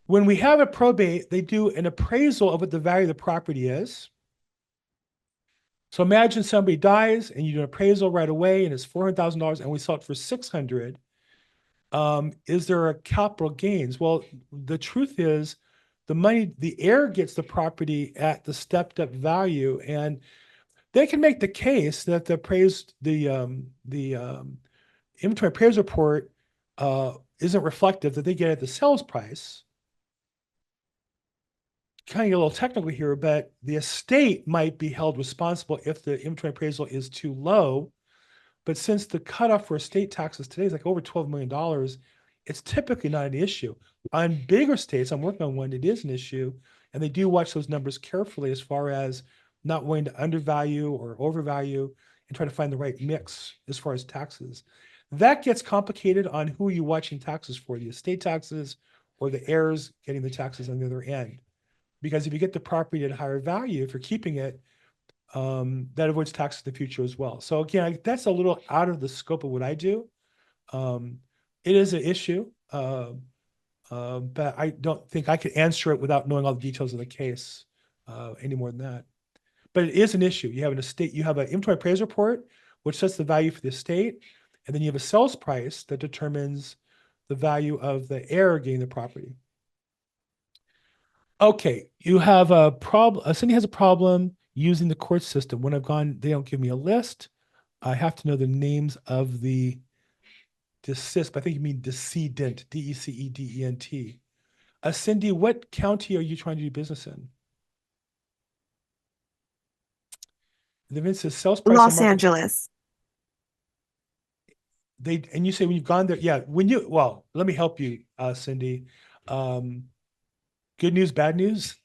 when we have a probate, they do an appraisal of what the value of the property is. So imagine somebody dies and you do an appraisal right away and it's $400,000 and we sell it for $600,000. Is there a capital gains? Well, the truth is, the heir gets the property at the stepped up value, and they can make the case that the inventory appraisal report isn't reflective that they get at the sales price. Kind of get a little technical here, but the estate might be held responsible if the inventory appraisal is too low. But since the cutoff for estate taxes today is like over $12 million, it's typically not an issue. On bigger states, I'm working on one, it is an issue, and they do watch those numbers carefully as far as not wanting to undervalue or overvalue and try to find the right mix as far as taxes. That gets complicated on who are you watching taxes for, the estate taxes or the heirs getting the taxes on the other end. Because if you get the property at a higher value, if you're keeping it, that avoids taxes in the future as well. So again, that's a little out of the scope of what I do. It is an issue, but I don't think I could answer it without knowing all the details of the case any more than that. But it is an issue. You have an estate, you have an inventory appraisal report, which sets the value for the estate, and then you have a sales price that determines the value of the heir getting the property. Okay, you have a problem. Cindy has a problem using the court system. When I've gone, they don't give me a list. I have to know the names of the deceased, but I think you mean decedent, D-E-C-E-D-E-N-T. Cindy, what county are you trying to do business in? The Vince says sales price. Los Angeles. And you say when you've gone there, yeah, well, let me help you, Cindy. Good news, bad news.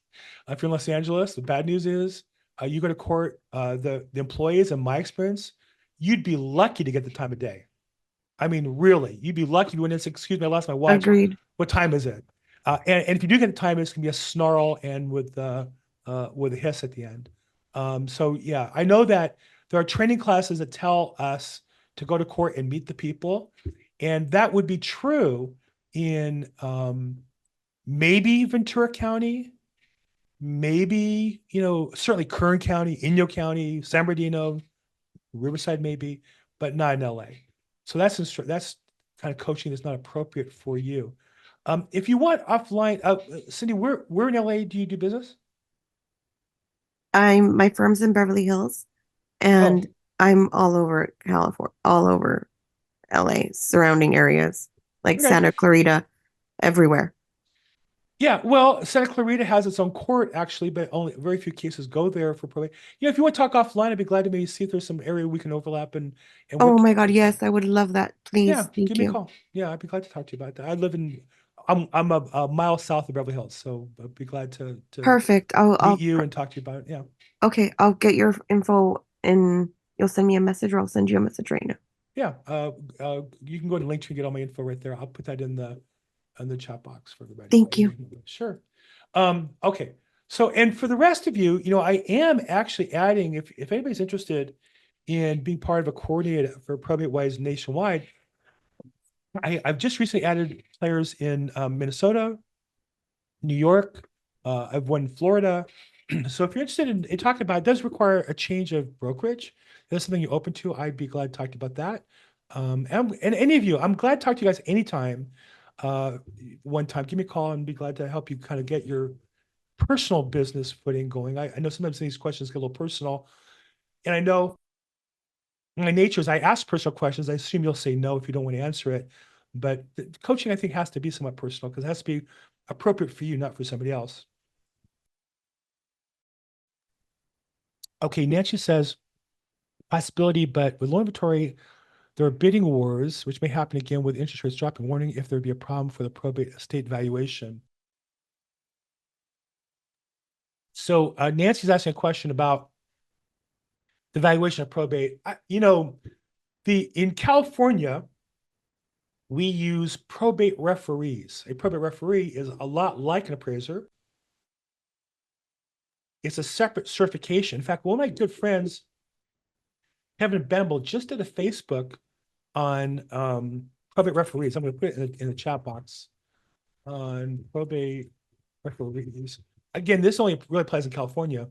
If you're in Los Angeles, the bad news is you go to court, the employees, in my experience, you'd be lucky to get the time of day. I mean, really, you'd be lucky if you went in and said, excuse me, I lost my watch. Agreed. What time is it? And if you do get the time, it's going to be a snarl and with a hiss at the end. So yeah, I know that there are training classes that tell us to go to court and meet the people. And that would be true in maybe Ventura County, maybe, certainly Kern County, Inyo County, San Bernardino, Riverside maybe, but not in LA. So that's kind of coaching that's not appropriate for you. If you want offline, Cindy, where in LA do you do business? My firm's in Beverly Hills, and I'm all over California, all over LA, surrounding areas like Santa Clarita, everywhere. Yeah, well, Santa Clarita has its own court actually, but only very few cases go there for probate. If you want to talk offline, I'd be glad to maybe see if there's some area we can overlap and oh my God, yes, I would love that. Please, yeah, thank give me you. a call. Yeah, I'd be glad to talk to you about that. I'm a mile south of Beverly Hills, so I'd be glad to Perfect. meet you and talk to you about it. Yeah. Okay, I'll get your info and you'll send me a message, or I'll send you a message right now. Yeah, you can go to Linktree and get all my info right there. I'll put that in the chat box for everybody. Thank you. Sure. Okay. So, and for the rest of you, I am actually adding, if anybody's interested in being part of a coordinator for Probate Wise nationwide, I've just recently added players in Minnesota, New York. I've one in Florida. So if you're interested in talking about it, does require a change of brokerage. If that's something you're open to, I'd be glad to talk to you about that. And any of you, I'm glad to talk to you guys anytime. One time, give me a call and be glad to help you kind of get your personal business footing going. I know sometimes these questions get a little personal, and I know my nature is I ask personal questions. I assume you'll say no if you don't want to answer it, but the coaching I think has to be somewhat personal because it has to be appropriate for you, not for somebody else. Okay, Nancy says possibility, but with low inventory, there are bidding wars, which may happen again with interest rates dropping. Wondering if there'd be a problem for the probate estate valuation. So Nancy's asking a question about the valuation of probate. In California, we use probate referees. A probate referee is a lot like an appraiser. It's a separate certification. In fact, one of my good friends, Kevin Bemble, just did a Facebook on probate referees. I'm going to put it in the chat box on probate referees. Again, this only really applies in California.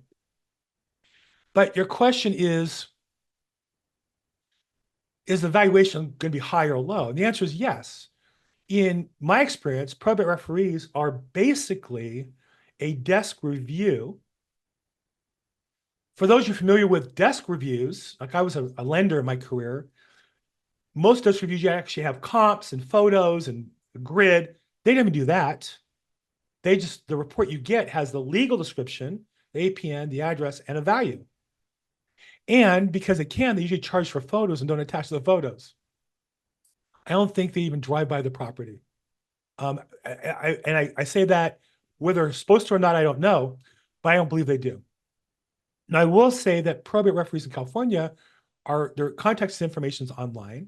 But your question is the valuation going to be high or low? And the answer is yes. In my experience, probate referees are basically a desk review. For those who are familiar with desk reviews, like I was a lender in my career, most desk reviews, you actually have comps and photos and a grid. They didn't even do that. The report you get has the legal description, the APN, the address, and a value. And because they usually charge for photos and don't attach the photos. I don't think they even drive by the property. I say that whether they're supposed to or not, I don't know, but I don't believe they do. Now, I will say that probate referees in California their contact information is online.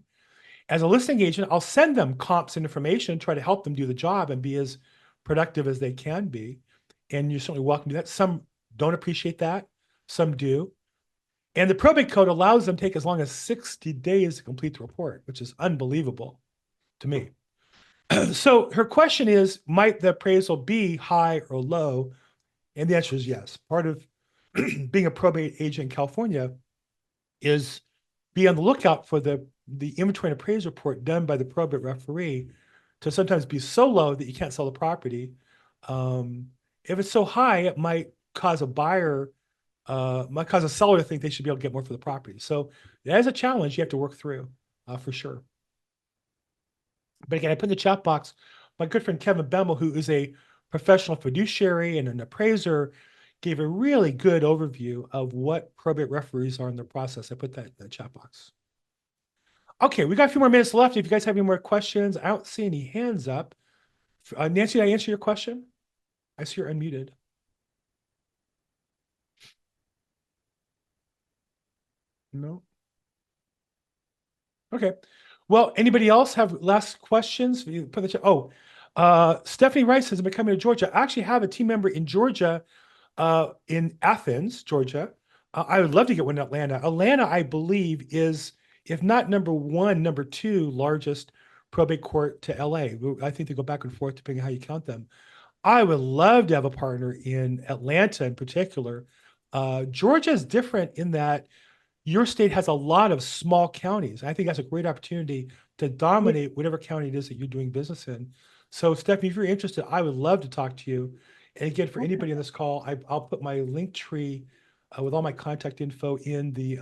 As a listing agent, I'll send them comps and information, try to help them do the job and be as productive as they can be. And you're certainly welcome to that. Some don't appreciate that. Some do. And the probate code allows them to take as long as 60 days to complete the report, which is unbelievable to me. So her question is, might the appraisal be high or low? And the answer is yes. Part of being a probate agent in California is be on the lookout for the inventory and appraisal report done by the probate referee to sometimes be so low that you can't sell the property. If it's so high, it might cause a seller to think they should be able to get more for the property. So that is a challenge you have to work through for sure. But again, I put in the chat box, my good friend Kevin Bemmel, who is a professional fiduciary and an appraiser, gave a really good overview of what probate referees are in their process. I put that in the chat box. Okay, we got a few more minutes left. If you guys have any more questions, I don't see any hands up. Nancy, did I answer your question? I see you're unmuted. No. Okay. Well, anybody else have last questions? You put the chat. Oh, Stephanie Rice has been coming to Georgia. I actually have a team member in Georgia, in Athens, Georgia. I would love to get one in Atlanta. Atlanta, I believe, is, if not number one, number two largest probate court to LA. I think they go back and forth depending on how you count them. I would love to have a partner in Atlanta in particular. Georgia is different in that your state has a lot of small counties. I think that's a great opportunity to dominate whatever county it is that you're doing business in. So Stephanie, if you're interested, I would love to talk to you. And again, for anybody on this call, I'll put my link tree with all my contact info in the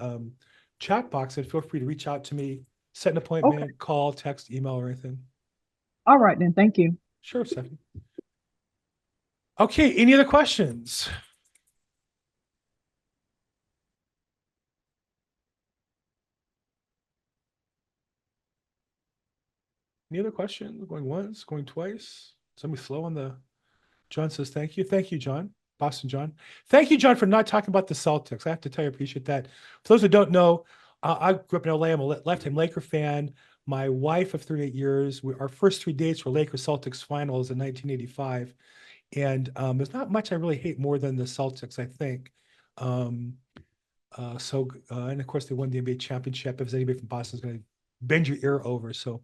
chat box, and feel free to reach out to me, set an appointment, call, text, email, or anything. All right, then. Thank you. Sure, Stephanie. Okay, any other questions? Any other questions? Going once, going twice? Somebody slow on the... John says, thank you. Thank you, John. Boston John. Thank you, John, for not talking about the Celtics. I have to tell you, I appreciate that. For those who don't know, I grew up in LA. I'm a left-hand Laker fan. My wife of 38 years, our first 3 dates were Lakers Celtics finals in 1985. And there's not much I really hate more than the Celtics, I think. And of course, they won the NBA championship. If anybody from Boston is going to bend your ear over, so...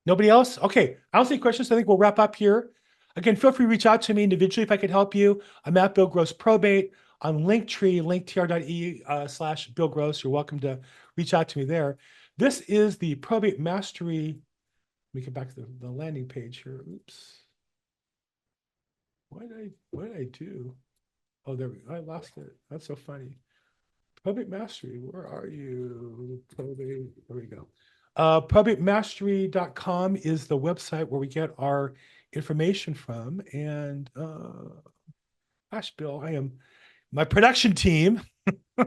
Nobody else? Okay, I don't see questions. So I think we'll wrap up here. Again, feel free to reach out to me individually if I could help you. I'm at Bill Gross Probate on Linktree, linktr.ee/Bill Gross. You're welcome to reach out to me there. This is the Probate Mastery. Let me get back to the landing page here. Oops. What did I do? Oh, there we go. I lost it. That's so funny. Probate Mastery, where are you? Probate, there we go. ProbateMastery.com is the website where we get our information from. And gosh, Bill, my production team. For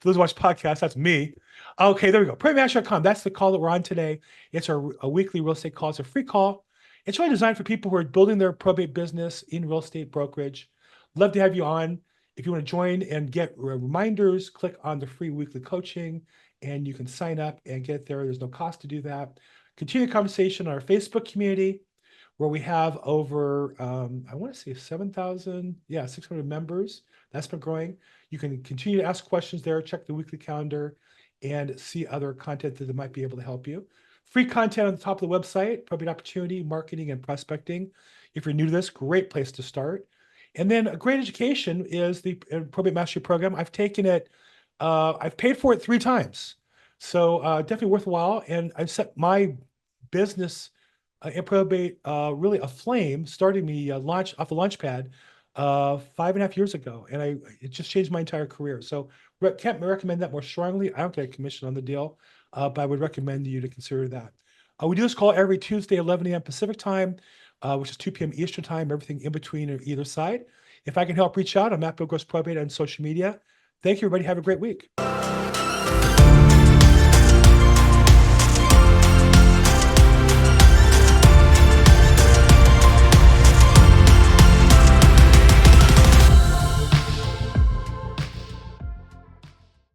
those who watch podcasts, that's me. Okay, there we go. ProbateMastery.com. That's the call that we're on today. It's a weekly real estate call. It's a free call. It's really designed for people who are building their probate business in real estate brokerage. Love to have you on. If you want to join and get reminders, click on the free weekly coaching and you can sign up and get there. There's no cost to do that. Continue the conversation on our Facebook community where we have over, I want to say 600 members. That's been growing. You can continue to ask questions there, check the weekly calendar, and see other content that might be able to help you. Free content on the top of the website, probate opportunity, marketing, and prospecting. If you're new to this, great place to start. And then a great education is the Probate Mastery program. I've taken it, I've paid for it 3 times. So definitely worthwhile. And I've set my business in probate really aflame, starting me off the launch pad 5.5 years ago. And it just changed my entire career. So can't recommend that more strongly. I don't get a commission on the deal, but I would recommend you to consider that. We do this call every Tuesday, 11 a.m. Pacific time, which is 2 p.m. Eastern time, everything in between or either side. If I can help, reach out. I'm at Bill Gross Probate on social media. Thank you, everybody. Have a great week.